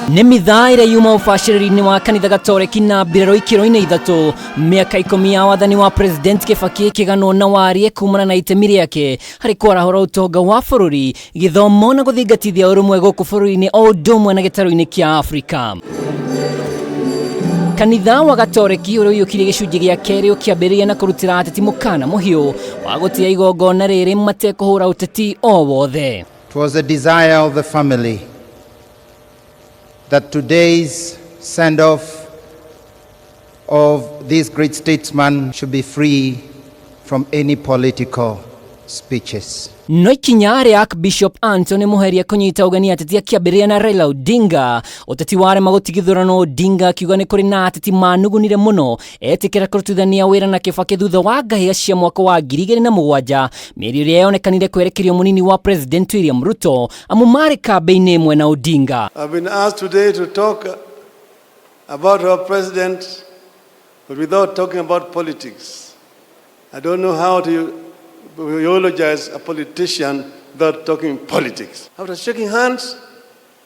Nĩ mitha ĩrĩa yuma ũbacĩrĩri-inĩ wa kanitha gatoreki na mbirarũ ikĩro-inĩ ithatũ mĩaka 10 ya wathani wa President Kibaki kĩgano na warie kumana na itemi rĩake harĩ kwarahũra ũtonga wa bũrũri, gĩthomo na gũthingatithia ũrũmwe gũkũ bũrũri-inĩ o ũndũ ũmwe na gĩtarũ-inĩ kĩa Afrika. Kanitha wa gatoreki ũrĩa ũiyũkirie gĩcunjĩ gĩa kerĩ ũkĩambĩrĩria na kũrutĩra ateti mukana mũhiũ wa gũtia igongona rĩrĩ matekũhũra ũteti o wothe. It was the desire of the family that today's send-off of this great statesman should be free from any political speeches. No ikinya rĩa Archbishop Anthony Muheria kũnyita ũgeni ateti akĩambĩrĩria na Raila Odinga, ũteti warema gũtigithũrana Odinga akiuga nĩ kũrĩ na ateti manugunire mũno etĩkĩra kũrutithania wĩra na Kibaki thutha wa ngahiha cia mwaka wa 2007, mĩario ĩrĩa yonekanire kwerekerio mũnini wa President William Ruto amu marĩ kambĩ-inĩ ĩmwe na Odinga. I've been asked today to talk about our president, but without talking about politics. I don't know how to eulogize a politician without talking politics. After shaking hands,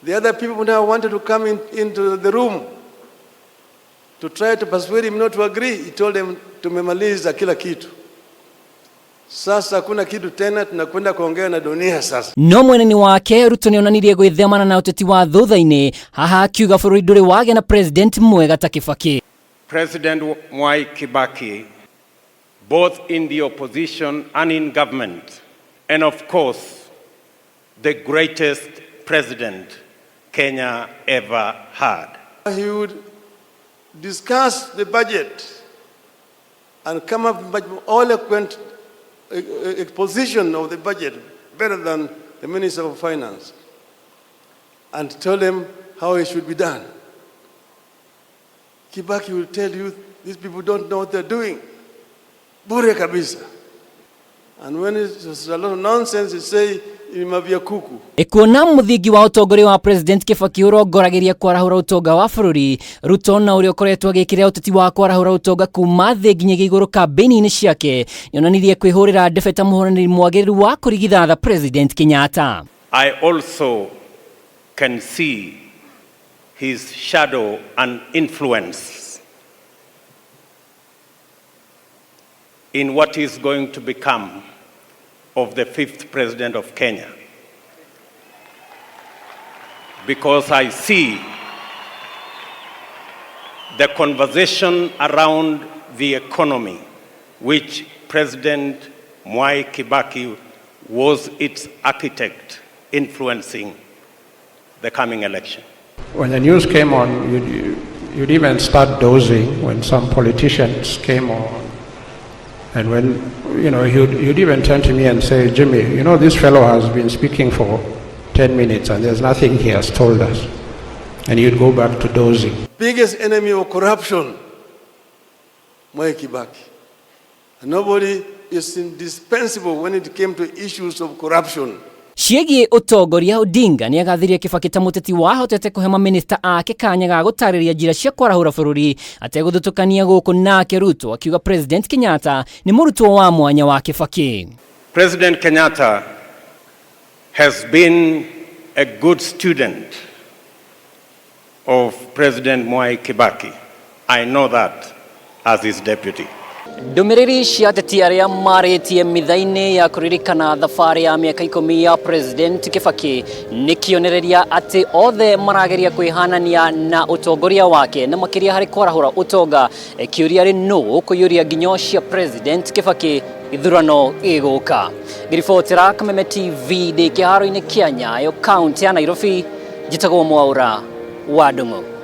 the other people now wanted to come into the room to try to persuade him not to agree. He told them tumemaliza kila kitu. Sasa kuna kitu tena tunakwenda kuongea na dunia sasa. No mwena-ini wake Ruto nĩonanirie gwĩthemana na ũteti wa thutha-inĩ, haha akiuga bũrũri ndũrĩ wagĩa na president mwega ta Kibaki. President Mwai Kibaki, both in the opposition and in government, and of course, the greatest president Kenya ever had. He would discuss the budget and come up with eloquent exposition of the budget, better than the Minister of Finance, and tell them how it should be done. Kibaki will tell you, these people don't know what they're doing. Bure kabisa. And when it's a lot of nonsense, you say imabia kuku. Ekuona muthingi wa utongoria wa President Kibaki ũrongoragĩria kwarahũra ũtonga wa bũrũri, Ruto na ũrĩa ũkoretwo agĩkĩrĩra ũteti wa kwarahũra ũtonga kuma thĩ nginyagia igũrũ kambĩini-inĩ ciake, nĩonanirie kwĩhũrĩra ndebe ta mũhũranĩri mwagĩrĩru wa kũrigithatha President Kenyatta. I also can see his shadow and influence in what is going to become of the 5th president of Kenya. Because I see the conversation around the economy, which President Mwai Kibaki was its architect, influencing the coming election. When the news came on, you'd even start dozing when some politicians came on. And when, he'd even turn to me and say, Jimmy, this fellow has been speaking for 10 minutes and there's nothing he has told us. And you'd go back to dozing. Biggest enemy of corruption, Mwai Kibaki. And nobody is indispensable when it came to issues of corruption. Ciĩgiĩ Mutongoria Odinga nĩagathirie Kibaki ta mũteti wahotete kũhe mamĩnĩsta ake kanya ga gũtarĩria njĩra cia kwarahũra bũrũri ategũthutũkania gũkũ nake Ruto akiuga President Kenyatta nĩ mũrutwo wa mwanya wa Kibaki. President Kenyatta has been a good student of President Mwai Kibaki. I know that as his deputy. Ndumiriri cia ateti arĩa marĩtie mitha-inĩ ya kuririkana thabarĩ ya mĩaka 10 ya President Kibaki nĩ kĩonereria atĩ othe marageria kwĩhanania na utongoria wake na makĩria harĩ kwarahũra ũtonga, kĩũria rĩ nũ kũiyũria nginyo cia President Kibaki ithurano igũka. Ngĩribotera Kameme TV ndĩ kĩharo-inĩ kĩa Nyayo, kaunti ya Nairobi, njĩtagwo Mwaura wa Ndung'u.